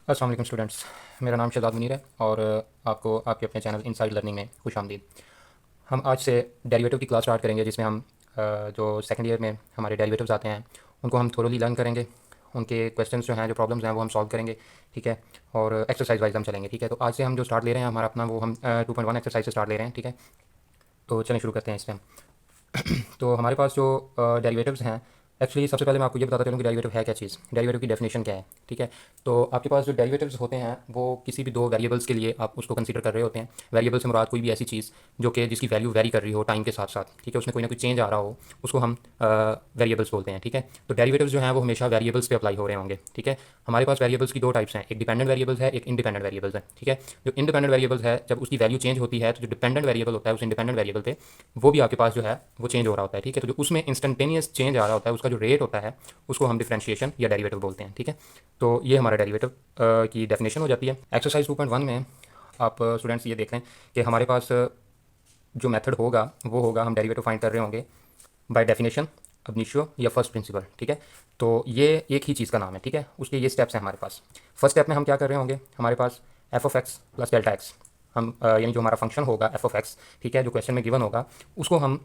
अस्सलाम वालेकुम स्टूडेंट्स। मेरा नाम शहजाद मुनीर है और आपको आपके अपने चैनल इनसाइड लर्निंग में खुश आमदीद। हम आज से डेरिवेटिव की क्लास स्टार्ट करेंगे, जिसमें हम जो सेकंड ईयर में हमारे डेरिवेटिव्स आते हैं उनको हम थोरोली लर्न करेंगे। उनके क्वेश्चंस जो हैं, जो प्रॉब्लम्स हैं, वो हम सॉल्व करेंगे। ठीक है। और एक्सरसाइज वाइज हम चलेंगे। ठीक है। तो आज से हम जो स्टार्ट ले रहे हैं हमारा अपना, वो हम 2.1 एक्सरसाइज से स्टार्ट ले रहे हैं। ठीक है। तो चलें शुरू करते हैं इसमें। तो हमारे पास जो डेरिवेटिव्स हैं, एक्चुअली सबसे पहले मैं आपको ये बताता चलूँ कि डेरिवेटिव है क्या चीज़, डेरिवेटिव की डेफिनेशन क्या है। ठीक है। तो आपके पास जो डेरिवेटिव्स होते हैं वो किसी भी दो वेरिएबल्स के लिए आप उसको कंसीडर कर रहे होते हैं। वेरिएबल से मुराद कोई भी ऐसी चीज़ जो कि जिसकी वैल्यू वेरी कर रही हो टाइम के साथ साथ। ठीक है। उसमें कोई ना कोई चेंज आ रहा हो, उसको हम वेरिएबल्स बोलते हैं। ठीक है। तो डेरिवेटिव्स जो हैं वो हमेशा वेरिएबल्स पे अप्लाई हो रहे होंगे। ठीक है। हमारे पास वेरिएबल्स की दो टाइप्स हैं, एक डिपेंडेंट वेरिएबल्स है, एक इंडिपेंडेंट वेरिएबल्स है। ठीक है। जो इंडिपेंडेंट वेरिएबल्स है, जब उसकी वैल्यू चेंज होती है तो जो डिपेंडेंट वेरिएबल होता है उस इंडिपेंडेंट वेरिएबल पे वो भी आपके पास जो है वो चेंज हो रहा होता है। ठीक है। तो जो उसमें इंस्टेंटेनियस चेंज आ रहा होता है, उसका जो रेट होता है, उसको हम डिफरेंशिएशन या डेरिवेटिव बोलते हैं। ठीक है। तो ये हमारा डेरिवेटिव की डेफिनेशन हो जाती है। एक्सरसाइज 2.1 में आप स्टूडेंट्स ये देख रहे हैं कि हमारे पास जो मेथड होगा वो होगा, हम डेरिवेटिव फाइंड कर रहे होंगे बाय डेफिनेशन, अब इनिशियो या फर्स्ट प्रिंसिपल। ठीक है। तो ये एक ही चीज़ का नाम है। ठीक है। उसके ये स्टेप्स हैं हमारे पास। फर्स्ट स्टेप में हम क्या कर रहे होंगे, हमारे पास F of X plus delta X, हम यानी जो हमारा फंक्शन होगा एफ ऑफ एक्स, ठीक है, जो क्वेश्चन में गिवन होगा, उसको हम,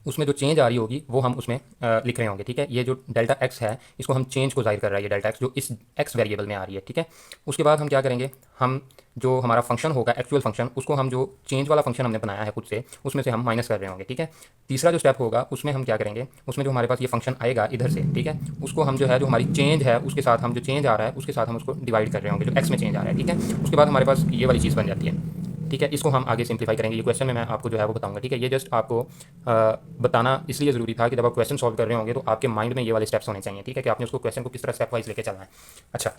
उसमें जो चेंज आ रही होगी वो हम उसमें लिख रहे होंगे। ठीक है। ये जो डेल्टा एक्स है, इसको हम चेंज को जाहिर कर रहा है, ये डेल्टा एक्स जो इस एक्स वेरिएबल में आ रही है। ठीक है। उसके बाद हम क्या करेंगे, हम जो हमारा फंक्शन होगा एक्चुअल फंक्शन, उसको हम जो चेंज वाला फंक्शन हमने बनाया है खुद से, उसमें से हम माइनस कर रहे होंगे। ठीक है। तीसरा जो स्टेप होगा उसमें हम क्या करेंगे, उसमें जो हमारे पास ये फंक्शन आएगा इधर से, ठीक है, उसको हम जो है, जो हमारी चेंज है उसके साथ, हम जो चेंज आ रहा है उसके साथ हम उसको डिवाइड कर रहे होंगे, जो एक्स में चेंज आ रहा है। ठीक है। उसके बाद हमारे पास ये वाली चीज़ बन जाती है। ठीक है। इसको हम आगे सिंप्लीफाई करेंगे, ये क्वेश्चन में मैं आपको जो है वो बताऊंगा। ठीक है। ये जस्ट आपको बताना इसलिए ज़रूरी था कि जब आप क्वेश्चन सॉल्व कर रहे होंगे तो आपके माइंड में ये वाले स्टेप्स होने चाहिए। ठीक है। कि आपने उसको क्वेश्चन को किस तरह स्टेप वाइज लेके चलना है। अच्छा।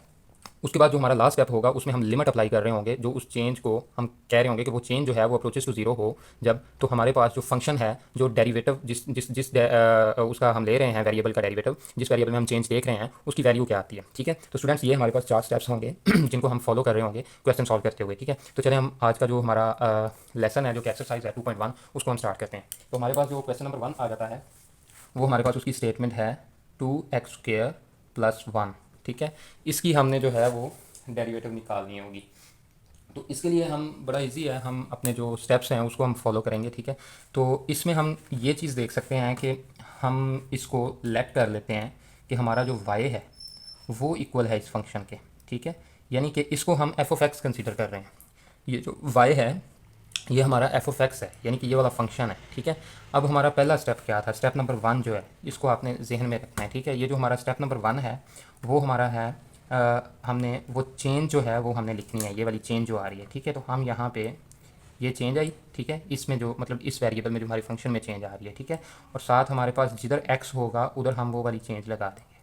उसके बाद जो हमारा लास्ट स्टेप होगा उसमें हम लिमिट अप्लाई कर रहे होंगे, जो उस चेंज को हम कह रहे होंगे कि वो चेंज जो है वो अप्रोचेस टू जीरो हो जब, तो हमारे पास जो फंक्शन है, जो डेरिवेटिव जिस जिस जिस उसका हम ले रहे हैं वेरिएबल का डेरिवेटिव, जिस वेरिएबल में हम चेंज देख रहे हैं उसकी वैल्यू क्या आती है। ठीक है। तो स्टूडेंट्स ये हमारे पास चार स्टेप्स होंगे जिनको हम फॉलो कर रहे होंगे क्वेश्चन सॉल्व करते हुए। ठीक है। तो चले हम आज का जो हमारा लेसन है, जो कि एक्सरसाइज है 2.1, उसको हम स्टार्ट करते हैं। तो हमारे पास जो क्वेश्चन नंबर 1 आ जाता है, वो हमारे पास उसकी स्टेटमेंट है 2x² + 1। ठीक है। इसकी हमने जो है वो डेरिवेटिव निकालनी होगी। तो इसके लिए हम, बड़ा इजी है, हम अपने जो स्टेप्स हैं उसको हम फॉलो करेंगे। ठीक है। तो इसमें हम ये चीज़ देख सकते हैं कि हम इसको लेट कर लेते हैं कि हमारा जो y है वो इक्वल है इस फंक्शन के। ठीक है। यानी कि इसको हम एफ ऑफ एक्स कंसिडर कर रहे हैं। ये जो y है ये हमारा एफ ऑफ एक्स है, यानी कि ये वाला फंक्शन है। ठीक है। अब हमारा पहला स्टेप क्या था, स्टेप नंबर 1 जो है, इसको आपने जहन में रखना है। ठीक है। ये जो हमारा स्टेप नंबर 1 है वो हमारा है, हमने वो चेंज जो है वो हमने लिखनी है, ये वाली चेंज जो आ रही है। ठीक है। तो हम यहाँ पे ये चेंज आई, ठीक है, इसमें जो मतलब इस वेरिएबल में जो हमारी फंक्शन में चेंज आ रही है। ठीक है। और साथ हमारे पास जिधर एक्स होगा उधर हम वो वाली चेंज लगा देंगे,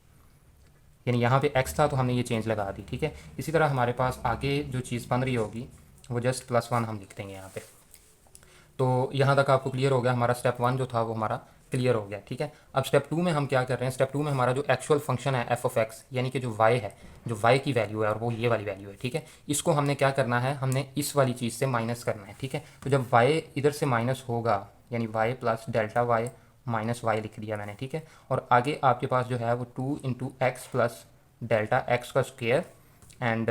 यानी यहाँ पे एक्स था तो हमने ये चेंज लगा दी। ठीक है। इसी तरह हमारे पास आगे जो चीज़ बन रही होगी वो जस्ट +1 हम लिख देंगे यहाँ पे। तो यहाँ तक आपको क्लियर हो गया, हमारा स्टेप 1 जो था वो हमारा क्लियर हो गया। ठीक है। अब स्टेप 2 में हम क्या कर रहे हैं, स्टेप 2 में हमारा जो एक्चुअल फंक्शन है एफ ऑफ एक्स, यानी कि जो y है, जो y की वैल्यू है और वो ये वाली वैल्यू है। ठीक है। इसको हमने क्या करना है, हमने इस वाली चीज़ से माइनस करना है। ठीक है। तो जब y इधर से माइनस होगा, यानी y + delta y minus y लिख दिया मैंने। ठीक है। और आगे आपके पास जो है वो 2 × x + डेल्टा एक्स का स्क्वेयर एंड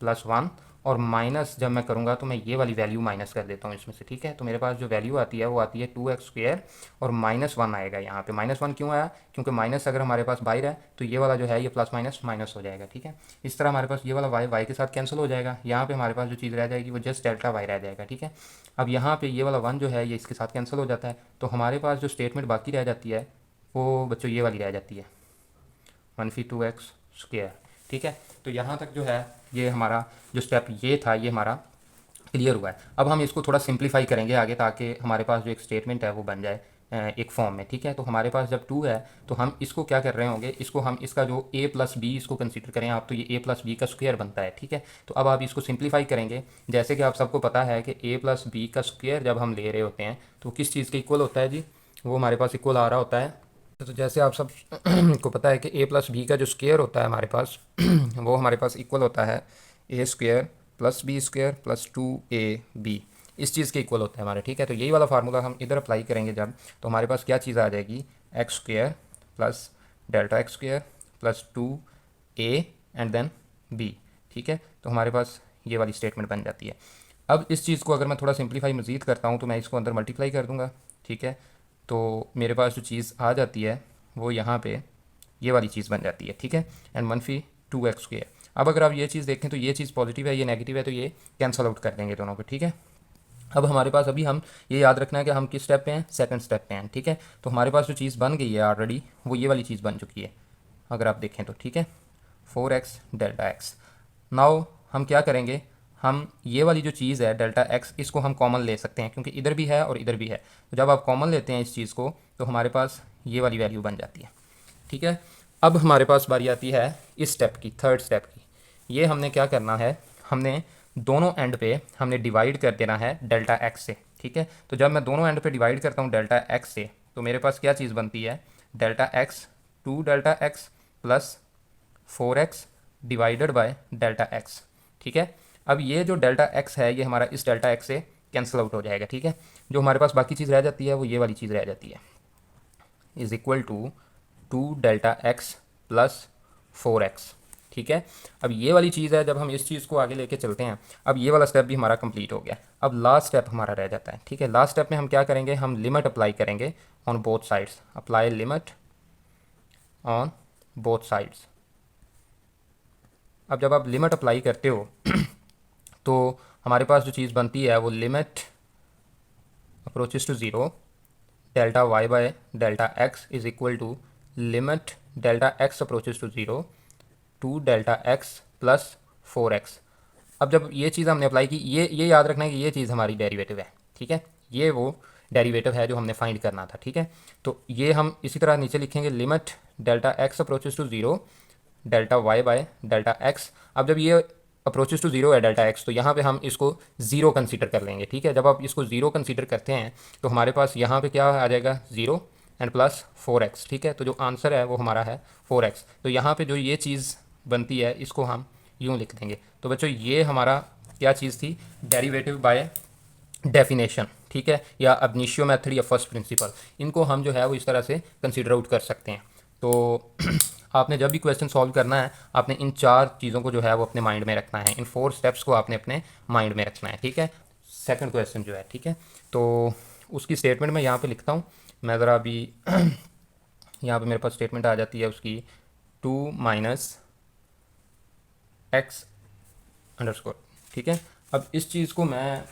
+1, और माइनस जब मैं करूँगा तो मैं ये वाली वैल्यू माइनस कर देता हूँ इसमें से। ठीक है। तो मेरे पास जो वैल्यू आती है वो आती है 2x² और -1 आएगा यहाँ पे। -1 क्यों आया, क्योंकि माइनस अगर हमारे पास बाहर है तो ये वाला जो है ये प्लस माइनस माइनस हो जाएगा। ठीक है। इस तरह हमारे पास ये वाला y के साथ कैंसिल हो जाएगा, यहाँ पे हमारे पास जो चीज़ रह जाएगी वो जस्ट डेल्टा y रह जाएगा। ठीक है। अब यहाँ पे ये वाला 1 जो है ये इसके साथ कैंसिल हो जाता है, तो हमारे पास जो स्टेटमेंट बाकी रह जाती है वो बच्चों ये वाली रह जाती है, -2x²। ठीक है। तो यहाँ तक जो है ये हमारा जो स्टेप ये था ये हमारा क्लियर हुआ है। अब हम इसको थोड़ा सिंप्लीफाई करेंगे आगे, ताकि हमारे पास जो एक स्टेटमेंट है वो बन जाए एक फॉर्म में। ठीक है। तो हमारे पास जब 2 है तो हम इसको क्या कर रहे होंगे, इसको हम इसका जो a+b इसको कंसीडर करें आप, तो ये a+b का स्क्वायर बनता है। ठीक है। तो अब आप इसको सिंप्लीफाई करेंगे, जैसे कि आप सबको पता है कि a+b का स्क्वायर जब हम ले रहे होते हैं तो किस चीज़ के इक्वल होता है जी, वो हमारे पास इक्वल आ रहा होता है। तो जैसे आप सब को पता है कि a+b का जो स्क्वायर होता है हमारे पास वो हमारे पास इक्वल होता है a² + b² + 2ab, इस चीज़ के इक्वल होता है हमारे। ठीक है। तो यही वाला फार्मूला हम इधर अप्लाई करेंगे जब, तो हमारे पास क्या चीज़ आ जाएगी, x² + delta x² + 2a and then b। ठीक है। तो हमारे पास ये वाली स्टेटमेंट बन जाती है। अब इस चीज़ को अगर मैं थोड़ा सिंप्लीफाई मज़ीद करता हूँ तो मैं इसको अंदर मल्टीप्लाई कर दूँगा, ठीक है। तो मेरे पास जो चीज़ आ जाती है वो यहाँ पे ये वाली चीज़ बन जाती है, ठीक है। एंड मनफी 2x²। अब अगर आप ये चीज़ देखें तो ये चीज़ पॉजिटिव है, ये नेगेटिव है, तो ये कैंसल आउट कर देंगे दोनों को, ठीक है। अब हमारे पास अभी हम ये याद रखना है कि हम किस स्टेप पे हैं, सेकंड स्टेप पे हैं, ठीक है। तो हमारे पास जो चीज़ बन गई है ऑलरेडी वो ये वाली चीज़ बन चुकी है अगर आप देखें तो, ठीक है। 4x delta x. नाउ हम क्या करेंगे, हम ये वाली जो चीज़ है डेल्टा एक्स, इसको हम कॉमन ले सकते हैं क्योंकि इधर भी है और इधर भी है। तो जब आप कॉमन लेते हैं इस चीज़ को तो हमारे पास ये वाली वैल्यू बन जाती है, ठीक है। अब हमारे पास बारी आती है इस स्टेप की, थर्ड स्टेप की। ये हमने क्या करना है, हमने दोनों एंड पे हमने डिवाइड कर देना है डेल्टा एक्स से, ठीक है। तो जब मैं दोनों एंड पे डिवाइड करता हूँ डेल्टा एक्स से तो मेरे पास क्या चीज़ बनती है, delta x 2 delta x plus 4x divided by delta x, ठीक है। अब ये जो डेल्टा एक्स है ये हमारा इस डेल्टा एक्स से कैंसिल आउट हो जाएगा, ठीक है। जो हमारे पास बाकी चीज़ रह जाती है वो ये वाली चीज़ रह जाती है, is equal to 2 delta x plus 4x, ठीक है। अब ये वाली चीज़ है, जब हम इस चीज़ को आगे लेके चलते हैं, अब ये वाला स्टेप भी हमारा कंप्लीट हो गया। अब लास्ट स्टेप हमारा रह जाता है, ठीक है। लास्ट स्टेप में हम क्या करेंगे, हम लिमिट अप्लाई करेंगे on both sides, apply limit on both sides. अब जब आप लिमिट अप्लाई करते हो तो हमारे पास जो चीज़ बनती है वो limit approaches to zero delta y by delta x is equal to limit delta x approaches to zero two delta x plus 4x। अब जब ये चीज़ हमने अप्लाई की, ये याद रखना है कि ये चीज़ हमारी डेरिवेटिव है, ठीक है। ये वो डेरिवेटिव है जो हमने फाइंड करना था, ठीक है। तो ये हम इसी तरह नीचे लिखेंगे, limit delta x approaches to zero delta y by delta x. अब जब ये अप्रोचेस टू ज़ीरो है डेल्टा एक्स तो यहाँ पे हम इसको ज़ीरो कंसीडर कर लेंगे, ठीक है। जब आप इसको ज़ीरो कंसीडर करते हैं तो हमारे पास यहाँ पे क्या आ जाएगा, ज़ीरो एंड प्लस 4x, ठीक है। तो जो आंसर है वो हमारा है 4x। तो यहाँ पे जो ये चीज़ बनती है इसको हम यूँ लिख देंगे। तो बच्चों ये हमारा क्या चीज़ थी, डेरिवेटिव बाय डेफिनेशन, ठीक है, या अब इनिशियो मेथड या फर्स्ट प्रिंसिपल, इनको हम जो है वो इस तरह से कंसीडर आउट कर सकते हैं। तो आपने जब भी क्वेश्चन सॉल्व करना है आपने इन चार चीज़ों को जो है वो अपने माइंड में रखना है, इन 4 स्टेप्स को आपने अपने माइंड में रखना है, ठीक है। सेकंड क्वेश्चन जो है, ठीक है, तो उसकी स्टेटमेंट मैं यहाँ पे लिखता हूँ। मैं ज़रा अभी यहाँ पे मेरे पास स्टेटमेंट आ जाती है उसकी, 2 माइनस एक्स अंडरस्कोर, ठीक है। अब इस चीज़ को मैं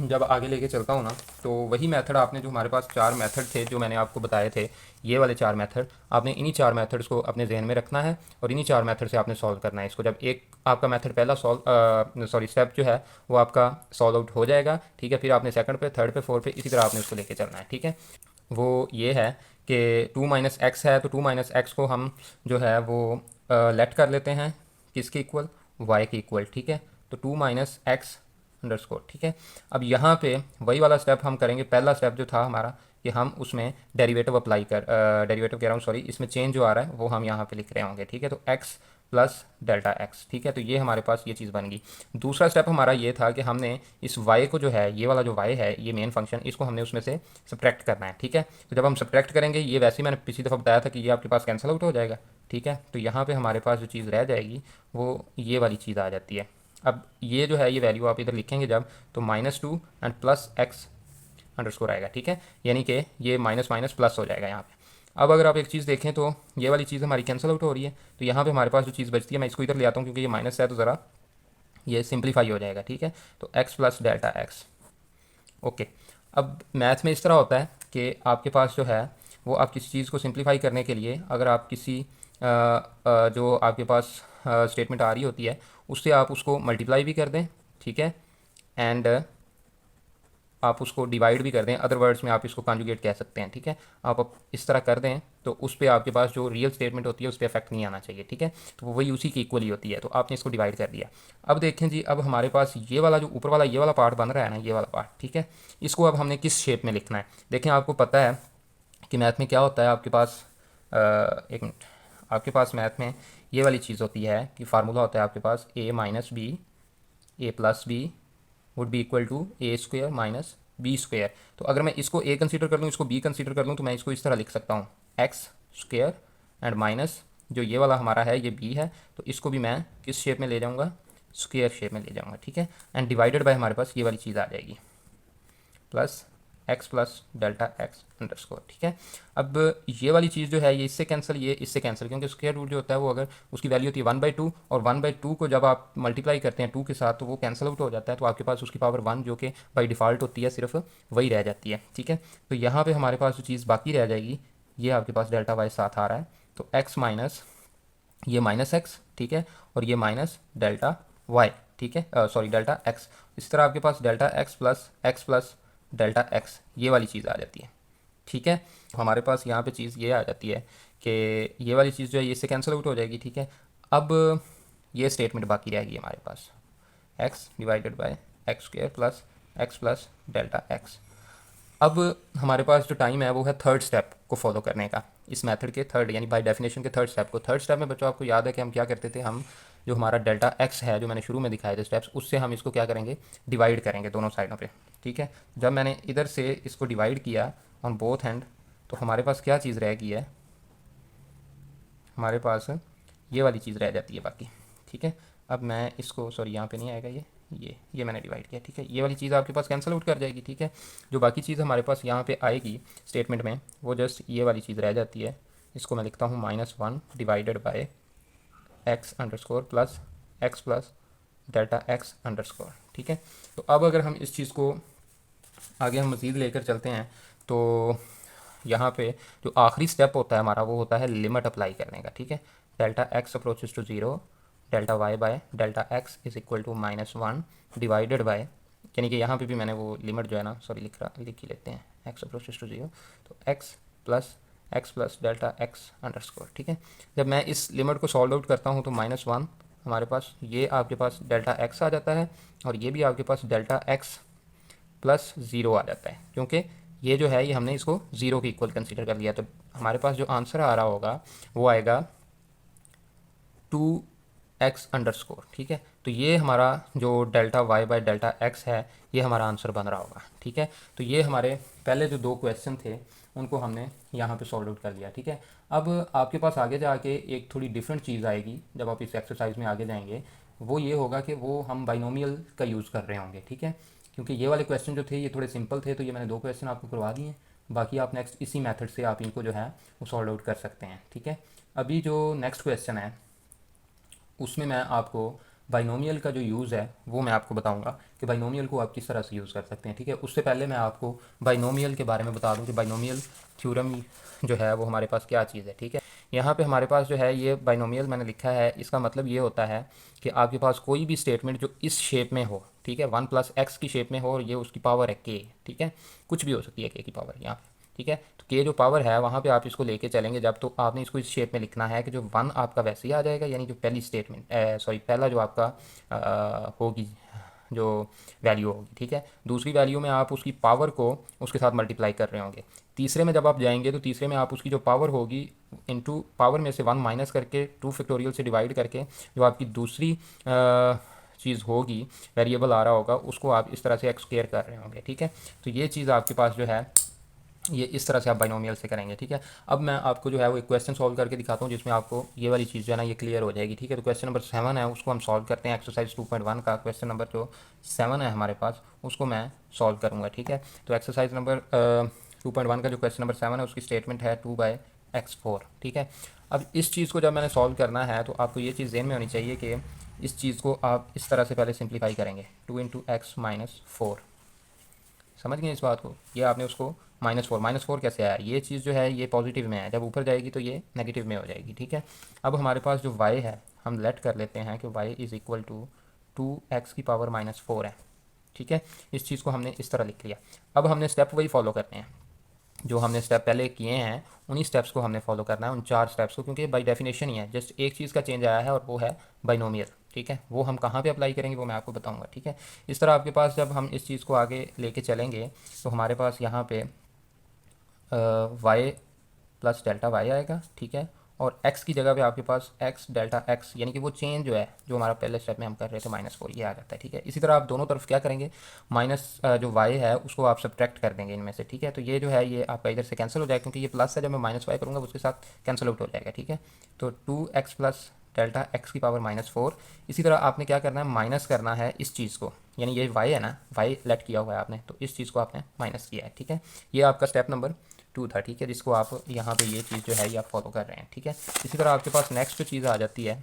जब आगे लेके चलता हूँ ना तो वही मेथड आपने, जो हमारे पास 4 मेथड थे जो मैंने आपको बताए थे, ये वाले 4 मेथड आपने इन्हीं 4 मेथड्स को अपने जहन में रखना है और इन्हीं 4 मेथड से आपने सॉल्व करना है इसको। जब एक आपका मेथड पहला स्टेप जो है वो आपका सॉल्व आउट हो जाएगा, ठीक है, फिर आपने सेकंड पे, थर्ड पे, फोर्थ पे, इसी तरह आपने उसको लेके चलना है, ठीक है। वो ये है कि 2 माइनस एक्स है तो 2 माइनस एक्स को हम जो है वो लेट कर लेते हैं किसके इक्वल, वाई के इक्वल, ठीक है। तो 2 माइनस एक्स अंडरस्कोर, ठीक है। अब यहाँ पे वही वाला स्टेप हम करेंगे, पहला स्टेप जो था हमारा कि हम उसमें डेरिवेटिव अप्लाई कर, डेरिवेटिव कह रहा हूँ सॉरी, इसमें चेंज जो आ रहा है वो हम यहाँ पे लिख रहे होंगे, ठीक है। तो x प्लस डेल्टा एक्स, ठीक है। तो ये हमारे पास ये चीज़ बन गई। दूसरा स्टेप हमारा ये था कि हमने इस y को जो है, ये वाला जो y है, ये मेन फंक्शन, इसको हमने उसमें से सब्ट्रैक्ट करना है, ठीक है। तो जब हम सब्ट्रैक्ट करेंगे, ये वैसे ही मैंने पिछली दफ़ा बताया था कि ये आपके पास कैंसिल आउट हो जाएगा, ठीक है। तो यहाँ पर हमारे पास जो चीज़ रह जाएगी वो ये वाली चीज़ आ जाती है। अब ये जो है ये वैल्यू आप इधर लिखेंगे जब, तो -2 एंड प्लस एक्स अंडरस्कोर आएगा, ठीक है। यानी कि ये माइनस माइनस प्लस हो जाएगा यहाँ पे। अब अगर आप एक चीज़ देखें तो ये वाली चीज़ हमारी कैंसिल आउट हो रही है, तो यहाँ पे हमारे पास जो चीज़ बचती है, मैं इसको इधर ले आता हूँ क्योंकि ये माइनस है तो ज़रा ये सिंप्लीफाई हो जाएगा, ठीक है। तो x plus delta x, okay. अब मैथ में इस तरह होता है कि आपके पास जो है वो आप किसी चीज़ को सिंप्लीफाई करने के लिए, अगर आप किसी जो आपके पास स्टेटमेंट आ रही होती है उससे आप उसको मल्टीप्लाई भी कर दें, ठीक है, एंड आप उसको डिवाइड भी कर दें, अदर वर्ड्स में आप इसको कॉन्जुगेट कह सकते हैं, ठीक है। आप इस तरह कर दें तो उस पर आपके पास जो रियल स्टेटमेंट होती है उस पर इफेक्ट नहीं आना चाहिए, ठीक है। तो वो वही उसी की इक्वली होती है, तो आपने इसको डिवाइड कर दिया। अब देखें जी, अब हमारे पास ये वाला जो ऊपर वाला ये वाला पार्ट बन रहा है ना, ये वाला पार्ट, ठीक है, इसको अब हमने किस शेप में लिखना है। देखें आपको पता है कि मैथ में क्या होता है आपके पास, एक मिनट, आपके पास मैथ में ये वाली चीज़ होती है कि फार्मूला होता है आपके पास a minus b a plus b would be equal to a square minus b square. तो अगर मैं इसको a कंसीडर कर लूँ, इसको b कंसीडर कर लूँ, तो मैं इसको इस तरह लिख सकता हूँ एक्स स्क्वेयर एंड माइनस जो ये वाला हमारा है ये b है, तो इसको भी मैं किस शेप में ले जाऊँगा, स्क्वायर शेप में ले जाऊँगा, ठीक है। एंड डिवाइडेड बाय हमारे पास ये वाली चीज़ आ जाएगी, plus x plus delta x underscore, ठीक है। अब ये वाली चीज़ जो है ये इससे कैंसिल, ये इससे कैंसिल, क्योंकि स्क्वायर रूट जो होता है वो अगर उसकी वैल्यू होती है 1/2 और 1/2 को जब आप मल्टीप्लाई करते हैं 2 के साथ तो वो कैंसिल आउट हो जाता है, तो आपके पास उसकी पावर 1 जो कि बाई डिफ़ॉल्ट होती है सिर्फ वही रह जाती है, ठीक है। तो यहाँ पर हमारे पास जो चीज़ बाकी रह जाएगी ये आपके पास डेल्टा वाई साथ आ रहा है, तो एक्स माइनस ये माइनस एक्स, ठीक है, और ये माइनस डेल्टा वाई, ठीक है, सॉरी डेल्टा एक्स। इस तरह आपके पास delta x plus delta X ये वाली चीज़ आ जाती है, ठीक है। हमारे पास यहाँ पे चीज़ ये आ जाती है कि ये वाली चीज़ जो है इससे कैंसिल आउट हो जाएगी, ठीक है। अब ये स्टेटमेंट बाकी रहेगी हमारे पास, X divided by X square plus delta x. अब हमारे पास जो टाइम है वो है थर्ड स्टेप को फॉलो करने का, इस मेथड के थर्ड यानी बाय डेफिनेशन के थर्ड स्टेप को। थर्ड स्टेप में बच्चों आपको याद है कि हम क्या करते थे, हम जो हमारा डेल्टा एक्स है जो मैंने शुरू में दिखाए थे स्टेप्स, उससे हम इसको क्या करेंगे, डिवाइड करेंगे दोनों साइडों पे, ठीक है। जब मैंने इधर से इसको डिवाइड किया ऑन बोथ हैंड तो हमारे पास क्या चीज़ रह गई है, हमारे पास ये वाली चीज़ रह जाती है बाकी, ठीक है। अब मैं इसको, सॉरी यहाँ पे नहीं आएगा ये मैंने डिवाइड किया, ठीक है। ये वाली चीज़ आपके पास कैंसिल आउट कर जाएगी, ठीक है। जो बाकी चीज़ हमारे पास यहाँ पे आएगी स्टेटमेंट में वो जस्ट ये वाली चीज़ रह जाती है। इसको मैं लिखता हूँ -1 divided by x underscore plus x plus delta x underscore, ठीक है। तो अब अगर हम इस चीज़ को आगे हम मज़ीद लेकर चलते हैं तो यहाँ पे जो आखिरी स्टेप होता है हमारा वो होता है लिमिट अप्लाई करने का, ठीक है। Delta x approaches to 0, delta y by delta x is equal to -1 divided by, यानी कि यहाँ पे भी मैंने वो लिमिट जो है ना, सॉरी लिख ही लेते हैं, एक्स अप्रोचेस टू 0 तो x plus delta x underscore, ठीक है। जब मैं इस लिमिट को सॉल्व आउट करता हूँ तो -1 हमारे पास ये आपके पास डेल्टा एक्स आ जाता है और ये भी आपके पास डेल्टा एक्स प्लस 0 आ जाता है, क्योंकि ये जो है ये हमने इसको 0 के इक्वल कंसीडर कर लिया। तो हमारे पास जो आंसर आ रहा होगा वो आएगा 2x अंडरस्कोर, ठीक है। तो ये हमारा जो delta y by delta x है ये हमारा आंसर बन रहा होगा, ठीक है। तो ये हमारे पहले जो 2 क्वेश्चन थे उनको हमने यहाँ पे सॉल्व आउट कर लिया, ठीक है। अब आपके पास आगे जाके एक थोड़ी डिफरेंट चीज़ आएगी जब आप इस एक्सरसाइज में आगे जाएंगे, वो ये होगा कि वो हम बाइनोमियल का यूज़ कर रहे होंगे, ठीक है। क्योंकि ये वाले क्वेश्चन जो थे ये थोड़े सिंपल थे तो ये मैंने 2 क्वेश्चन आपको करवा दिए, बाकी आप नेक्स्ट इसी मेथड से आप इनको जो है वो सॉल्व आउट कर सकते हैं, ठीक है। अभी जो नेक्स्ट क्वेश्चन है उसमें मैं आपको बाइनोमियल का जो यूज़ है वो मैं आपको बताऊंगा कि बाइनोमियल को आप किस तरह से यूज़ कर सकते हैं, ठीक है। उससे पहले मैं आपको बाइनोमियल के बारे में बता दूं कि बाइनोमियल थ्योरम जो है वो हमारे पास क्या चीज़ है, ठीक है। यहाँ पे हमारे पास जो है ये बाइनोमियल मैंने लिखा है, इसका मतलब ये होता है कि आपके पास कोई भी स्टेटमेंट जो इस शेप में हो, ठीक है, 1 + x की शेप में हो और ये उसकी पावर है k, ठीक है, कुछ भी हो सकती है k की पावर यहाँ पे, ठीक है। तो k जो पावर है वहाँ पे आप इसको लेके चलेंगे जब, तो आपने इसको इस शेप में लिखना है कि जो 1 आपका वैसे ही आ जाएगा, यानी जो पहली स्टेटमेंट सॉरी पहला जो आपका होगी जो वैल्यू होगी, ठीक है। दूसरी वैल्यू में आप उसकी पावर को उसके साथ मल्टीप्लाई कर रहे होंगे। तीसरे में जब आप जाएंगे तो तीसरे में आप उसकी जो पावर होगी इनटू पावर में से 1 माइनस करके 2 फैक्टोरियल से डिवाइड करके जो आपकी दूसरी चीज़ होगी, वेरिएबल आ रहा होगा, उसको आप इस तरह से एक्स स्क्वायर कर रहे होंगे, ठीक है। तो ये चीज़ आपके पास जो है ये इस तरह से आप बाइनोमियल से करेंगे, ठीक है। अब मैं आपको जो है वो एक क्वेश्चन सॉल्व करके दिखाता हूँ जिसमें आपको ये वाली चीज़ जो है ना ये क्लियर हो जाएगी, ठीक है। तो क्वेश्चन नंबर 7 है उसको हम सॉल्व करते हैं, एक्सरसाइज 2.1 का क्वेश्चन नंबर जो 7 है हमारे पास उसको मैं सॉल्व करूँगा, ठीक है। तो एक्सरसाइज नंबर 2.1 का जो क्वेश्चन नंबर 7 है उसकी स्टेटमेंट है 2/x4, ठीक है। अब इस चीज़ को जब मैंने सॉल्व करना है तो आपको ये चीज़ ज़हन में होनी चाहिए कि इस चीज़ को आप इस तरह से पहले सिंप्लीफाई करेंगे, 2 × x - 4, समझ गए इस बात को। ये आपने उसको -4 कैसे आया, ये चीज़ जो है ये पॉजिटिव में है, जब ऊपर जाएगी तो ये नेगेटिव में हो जाएगी, ठीक है। अब हमारे पास जो y है हम लेट कर लेते हैं कि y is equal to 2x की पावर -4 है, ठीक है। इस चीज़ को हमने इस तरह लिख लिया। अब हमने स्टेप वही फॉलो करते हैं जो हमने स्टेप पहले किए हैं, उन्हीं स्टेप्स को हमने फॉलो करना है, उन 4 स्टेप्स को, क्योंकि बाय डेफिनेशन ही है, जस्ट एक चीज़ का चेंज आया है और वो है बाइनोमियल, ठीक है। वो हम कहाँ पे अप्लाई करेंगे वो मैं आपको बताऊंगा, ठीक है। इस तरह आपके पास जब हम इस चीज़ को आगे लेके चलेंगे तो हमारे पास यहाँ पे y प्लस डेल्टा वाई आएगा, ठीक है। और x की जगह पे आपके पास x डेल्टा x, यानी कि वो चेंज जो है जो हमारा पहले स्टेप में हम कर रहे थे -4, ये आ जाता है, ठीक है। इसी तरह आप दोनों तरफ क्या करेंगे, जो y है उसको आप सब्ट्रैक्ट कर देंगे इनमें से, ठीक है। तो ये जो है ये आपका इधर से कैंसिल हो जाएगा, क्योंकि ये प्लस है, जब मैं -y करूँगा उसके साथ कैंसिल आउट हो जाएगा, ठीक है। तो 2x प्लस डेल्टा एक्स की पावर -4। इसी तरह आपने क्या करना है, माइनस करना है इस चीज़ को, यानी ये वाई है ना, वाई लेट किया हुआ है आपने, तो इस चीज़ को आपने माइनस किया है, ठीक है। ये आपका स्टेप नंबर 2 था, ठीक है, जिसको आप यहाँ पे ये चीज़ जो है ये आप फॉलो कर रहे हैं, ठीक है। इसी तरह आपके पास नेक्स्ट जो चीज़ आ जाती है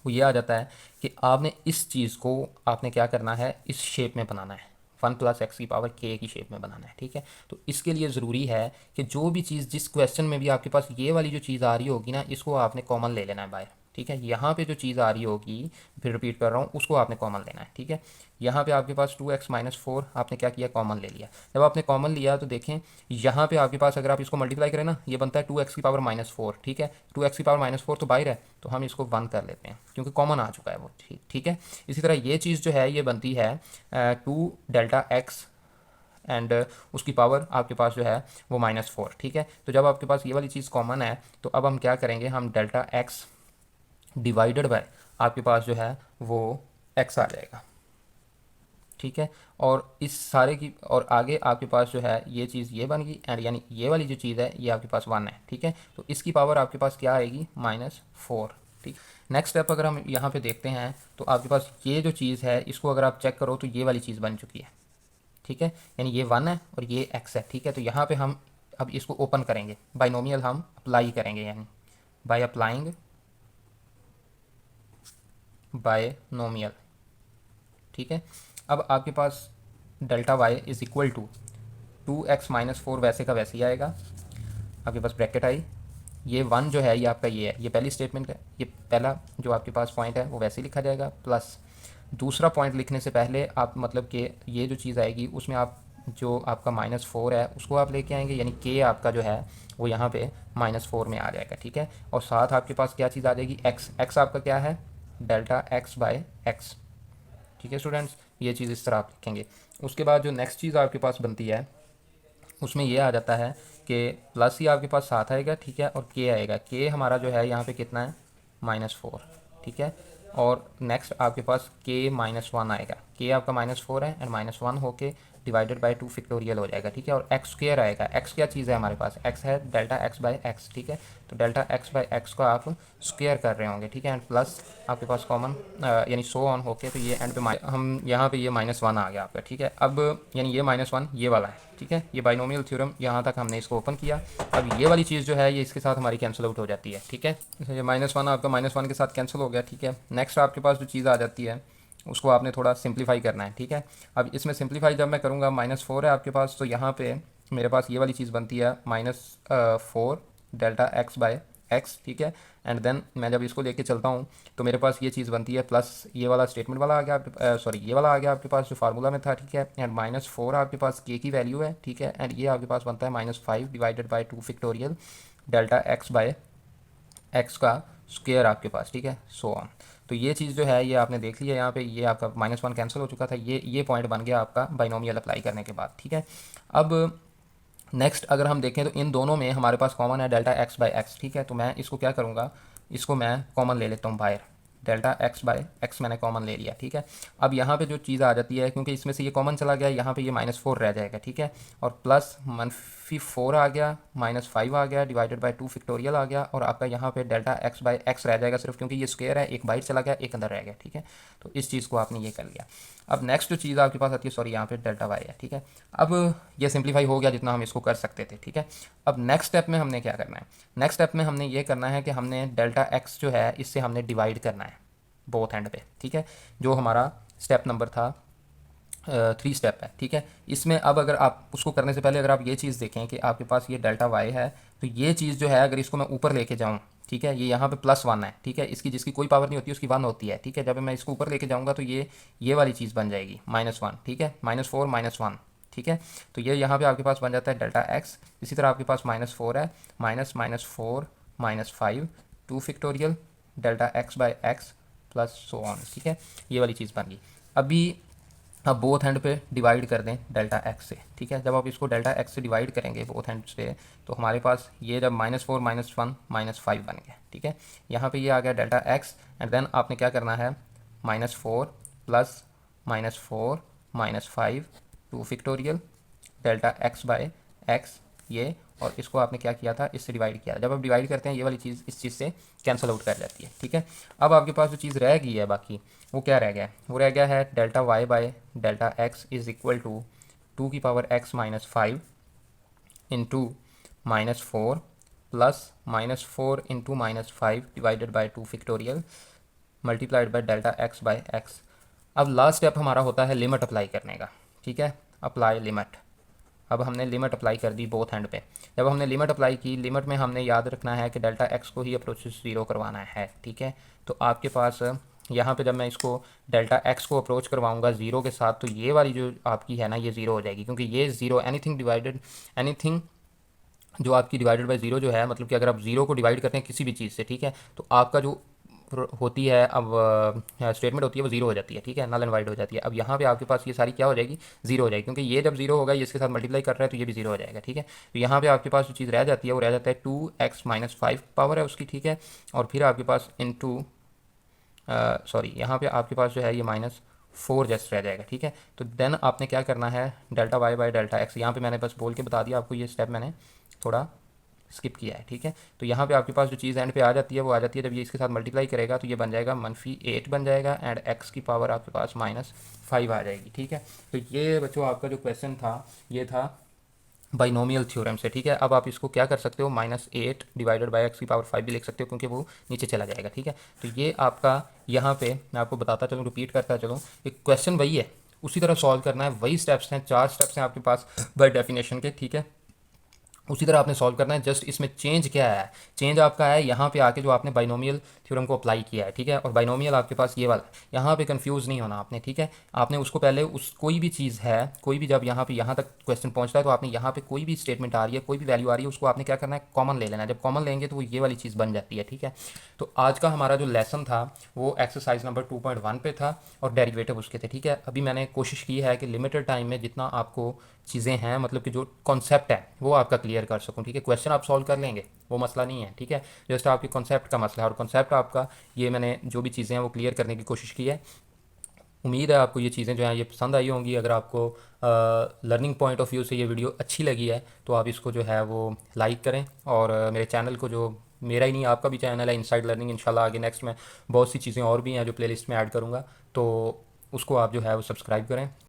वो ये आ जाता है कि आपने इस चीज़ को आपने क्या करना है, इस शेप में बनाना है, 1 + x की पावर k की शेप में बनाना है, ठीक है। तो इसके लिए ज़रूरी है कि जो भी चीज़ जिस क्वेश्चन में भी आपके पास ये वाली जो चीज़ आ रही होगी ना, इसको आपने कॉमन ले लेना है बाहर, ठीक है। यहाँ पे जो चीज़ आ रही होगी, फिर रिपीट कर रहा हूँ, उसको आपने कॉमन लेना है, ठीक है। यहाँ पे आपके पास 2x - 4 आपने क्या किया, कॉमन ले लिया। जब आपने कॉमन लिया तो देखें यहाँ पे आपके पास अगर आप इसको मल्टीप्लाई करें ना, ये बनता है 2x की पावर -4, ठीक है। 2x की पावर -4 तो बाहर है, तो हम इसको 1 कर लेते हैं क्योंकि कॉमन आ चुका है वो, ठीक है। इसी तरह ये चीज़ जो है ये बनती है 2 डेल्टा एक्स एंड उसकी पावर आपके पास जो है वो -4, ठीक है। तो जब आपके पास ये वाली चीज़ कॉमन है तो अब हम क्या करेंगे, हम डेल्टा एक्स डिवाइडेड बाय आपके पास जो है वो एक्स आ जाएगा, ठीक है। और इस सारे की और आगे आपके पास जो है ये चीज़ ये बन गई, एंड यानी ये वाली जो चीज़ है ये आपके पास 1 है, ठीक है। तो इसकी पावर आपके पास क्या आएगी, -4, ठीक। नेक्स्ट स्टेप अगर हम यहाँ पे देखते हैं तो आपके पास ये जो चीज़ है इसको अगर आप चेक करो तो ये वाली चीज़ बन चुकी है, ठीक है। यानी ये 1 है और ये x है, ठीक है। तो यहाँ पे हम अब इसको ओपन करेंगे, बाइनोमियल हम अप्लाई करेंगे, यानी बाय अप्लाइंग बायनोमियल, ठीक है। अब आपके पास delta y is equal to 2x - 4 वैसे का वैसे ही आएगा, आपके पास ब्रैकेट आई, ये 1 जो है ये आपका ये है, ये पहली स्टेटमेंट है, ये पहला जो आपके पास पॉइंट है वो वैसे ही लिखा जाएगा, प्लस दूसरा पॉइंट लिखने से पहले आप मतलब कि ये जो चीज़ आएगी उसमें आप जो आपका -4 है उसको आप लेके आएंगे, यानी k आपका जो है वो यहाँ पे -4 में आ जाएगा, ठीक है। और साथ आपके पास क्या चीज़ आ जाएगी, x आपका क्या है, डेल्टा x बाय x, ठीक है स्टूडेंट्स। ये चीज़ इस तरह आप लिखेंगे। उसके बाद जो नेक्स्ट चीज़ आपके पास बनती है उसमें ये आ जाता है कि प्लस ही आपके पास साथ आएगा, ठीक है, और के आएगा, के हमारा जो है यहाँ पे कितना है, -4, ठीक है। और नेक्स्ट आपके पास के -1 आएगा, के आपका -4 है एंड -1 होके डिवाइडेड बाय 2 फैक्टोरियल हो जाएगा, ठीक है। और एक्स स्क्वायर आएगा, एक्स क्या चीज़ है हमारे पास, एक्स है डेल्टा एक्स बाय एक्स, ठीक है। तो डेल्टा एक्स बाय एक्स को आप स्क्वायर कर रहे होंगे, ठीक है, एंड प्लस आपके पास कॉमन यानी सो ऑन होके, तो ये एंड पे हम यहाँ पे ये -1 आ गया आपका, ठीक है। अब यानी ये -1 ये वाला है, ठीक है। ये बाइनोमियल थ्योरम यहाँ तक हमने इसको ओपन किया। अब ये वाली चीज़ जो है ये इसके साथ हमारी कैंसिल आउट हो जाती है, ठीक है। ये -1 आपका -1 के साथ कैंसिल हो गया, ठीक है। नेक्स्ट आपके पास जो चीज़ आ जाती है उसको आपने थोड़ा सिंप्लीफाई करना है, ठीक है। अब इसमें सिंप्लीफाई जब मैं करूँगा, -4 है आपके पास, तो यहाँ पे मेरे पास ये वाली चीज़ बनती है -4 डेल्टा एक्स बाय एक्स, ठीक है। एंड देन मैं जब इसको लेके चलता हूँ तो मेरे पास ये चीज़ बनती है प्लस ये वाला स्टेटमेंट वाला आ गया, सॉरी ये वाला आ गया आपके पास जो फार्मूला में था, ठीक है। एंड -4 आपके पास के की वैल्यू है, ठीक है। एंड ये आपके पास बनता है -5 divided by 2 factorial delta x by x का स्क्वायर आपके पास, ठीक है, सो ऑन। तो ये चीज़ जो है ये आपने देख लिया, यहाँ पे ये आपका -1 कैंसिल हो चुका था, ये पॉइंट बन गया आपका बाइनोमियल अप्लाई करने के बाद, ठीक है। अब नेक्स्ट अगर हम देखें तो इन दोनों में हमारे पास कॉमन है डेल्टा एक्स बाय एक्स, ठीक है। तो मैं इसको क्या करूँगा, इसको मैं कॉमन ले लेता हूँ बाहर, डेल्टा एक्स बाय एक्स मैंने कॉमन ले लिया, ठीक है। अब यहाँ पे जो चीज़ आ जाती है, क्योंकि इसमें से ये कॉमन चला गया, यहाँ पे ये -4 रह जाएगा, ठीक है। और प्लस -4 आ गया, -5 आ गया डिवाइडेड बाय 2 फैक्टोरियल आ गया, और आपका यहाँ पे डेल्टा एक्स बाय एक्स रह जाएगा सिर्फ, क्योंकि ये स्क्वायर है, एक बाहर चला गया एक अंदर रह गया, ठीक है। तो इस चीज़ को आपने ये कर लिया। अब नेक्स्ट जो चीज़ आपके पास आती है, सॉरी यहाँ पे डेल्टा वाई है, ठीक है। अब ये सिंप्लीफाई हो गया जितना हम इसको कर सकते थे, ठीक है। अब नेक्स्ट स्टेप में हमने क्या करना है, नेक्स्ट स्टेप में हमने ये करना है कि हमने डेल्टा एक्स जो है इससे हमने डिवाइड करना है बोथ एंड पे, ठीक है। जो हमारा स्टेप नंबर था 3 स्टेप है, ठीक है। इसमें अब अगर आप उसको करने से पहले अगर आप ये चीज़ देखें कि आपके पास ये डेल्टा वाई है, तो ये चीज़ जो है अगर इसको मैं ऊपर लेके जाऊँ, ठीक है, ये यहाँ पे +1 है, ठीक है, इसकी जिसकी कोई पावर नहीं होती उसकी 1 होती है, ठीक है। जब मैं इसको ऊपर लेके जाऊँगा तो ये वाली चीज़ बन जाएगी -1, ठीक है, -4 -1, ठीक है। तो ये यहाँ पे आपके पास बन जाता है डेल्टा एक्स। इसी तरह आपके पास -4 है, -4 -5 2 factorial delta x by x plus so on, ठीक है। ये वाली चीज़ बन गई। अभी अब बोथ हैंड पे डिवाइड कर दें डेल्टा एक्स से, ठीक है। जब आप इसको डेल्टा एक्स से डिवाइड करेंगे बोथ हैंड से, तो हमारे पास ये जब -4 -1 -5 बन गया, ठीक है। यहाँ पे ये आ गया डेल्टा एक्स, एंड देन आपने क्या करना है, -4 plus -4 -5 2 factorial delta x by x, ये और इसको आपने क्या किया था, इससे डिवाइड किया। जब आप डिवाइड करते हैं ये वाली चीज़ इस चीज़ से कैंसिल आउट कर जाती है, ठीक है। अब आपके पास जो चीज़ रह गई है बाकी, वो क्या रह गया है, वो रह गया है delta y by delta x is equal to 2⁻x-5 into -4 plus -4 into -5 divided by 2 factorial multiplied by delta x by x. अब लास्ट स्टेप हमारा होता है लिमिट अप्लाई करने का, ठीक है। Apply limit. अब हमने लिमिट अप्लाई कर दी बोथ एंड पे। जब हमने लिमिट अप्लाई की, लिमिट में हमने याद रखना है कि डेल्टा एक्स को ही अप्रोच 0 करवाना है, ठीक है। तो आपके पास यहाँ पे जब मैं इसको डेल्टा एक्स को अप्रोच करवाऊंगा 0 के साथ, तो ये वाली जो आपकी है ना, ये 0 हो जाएगी, क्योंकि ये 0 एनीथिंग डिवाइडेड, एनीथिंग जो आपकी डिवाइडेड बाय 0 जो है, मतलब कि अगर आप 0 को डिवाइड करते हैं किसी भी चीज़ से, ठीक है, तो आपका जो होती है अब स्टेटमेंट होती है वो 0 हो जाती है, ठीक है, नल एंड वाइड हो जाती है। अब यहाँ पे आपके पास ये सारी क्या हो जाएगी, 0 हो जाएगी, क्योंकि ये जब 0 होगा, ये इसके साथ मल्टीप्लाई कर रहा है, तो ये भी 0 हो जाएगा, ठीक है। तो यहाँ पे आपके पास जो चीज़ रह जाती है वो रह जाता है 2x-5 पावर है उसकी, ठीक है। और फिर आपके पास इंटू सॉरी, यहाँ पे आपके पास जो है ये -4 जस्ट रह जाएगा, ठीक है। तो देन आपने क्या करना है, delta y by delta x, यहाँ पे मैंने बस बोल के बता दिया आपको, ये स्टेप मैंने थोड़ा स्किप किया है, ठीक है। तो यहाँ पे आपके पास जो चीज़ एंड पे आ जाती है वो आ जाती है, जब ये इसके साथ मल्टीप्लाई करेगा तो ये बन जाएगा -8 बन जाएगा, एंड x की पावर आपके पास -5 आ जाएगी, ठीक है। तो ये बच्चों आपका जो क्वेश्चन था ये था बाइनोमियल थ्योरम से, ठीक है। अब आप इसको क्या कर सकते हो, -8 डिवाइडेड बाय x की पावर 5 भी लिख सकते हो, क्योंकि वो नीचे चला जाएगा, ठीक है। तो ये आपका यहाँ पे मैं आपको बताता चलूँ, रिपीट करता चलूँ, एक क्वेश्चन वही है, उसी तरह सॉल्व करना है, वही स्टेप्स हैं, 4 स्टेप्स हैं आपके पास बाय डेफिनेशन के, ठीक है। उसी तरह आपने सॉल्व करना है, जस्ट इसमें चेंज क्या है, चेंज आपका है यहाँ पे आके जो आपने बाइनोमियल थ्योरम को अप्लाई किया है, ठीक है। और बाइनोमियल आपके पास ये वाला, यहाँ पे कंफ्यूज नहीं होना आपने, ठीक है। आपने उसको पहले उस कोई भी चीज़ है, कोई भी जब यहाँ पे यहाँ तक क्वेश्चन पहुँचता है, तो आपने यहाँ पे कोई भी स्टेटमेंट आ रही है, कोई भी वैल्यू आ रही है, उसको आपने क्या करना है, कॉमन ले लेना है। जब कॉमन लेंगे तो वो ये वाली चीज़ बन जाती है, ठीक है। तो आज का हमारा जो लेसन था वो एक्सरसाइज नंबर 2.1 पे था और डेरिवेटिव उसके थे, ठीक है। अभी मैंने कोशिश की है कि लिमिटेड टाइम में जितना आपको चीज़ें हैं, मतलब कि जो कॉन्सेप्ट है वो आपका क्लियर कर सकूं, ठीक है। क्वेश्चन आप सॉल्व कर लेंगे, वो मसला नहीं है, ठीक है। जस्ट आपके कॉन्सेप्ट का मसला है, और कॉन्सेप्ट आपका ये मैंने जो भी चीज़ें हैं वो क्लियर करने की कोशिश की है। उम्मीद है आपको ये चीज़ें जो हैं ये पसंद आई होंगी। अगर आपको लर्निंग पॉइंट ऑफ व्यू से ये वीडियो अच्छी लगी है तो आप इसको जो है वो लाइक करें, और मेरे चैनल को, जो मेरा ही नहीं आपका भी चैनल है इनसाइड लर्निंग, इंशाल्लाह आगे नेक्स्ट में बहुत सी चीज़ें और भी हैं जो प्लेलिस्ट में ऐड करूँगा, तो उसको आप जो है वो सब्सक्राइब करें।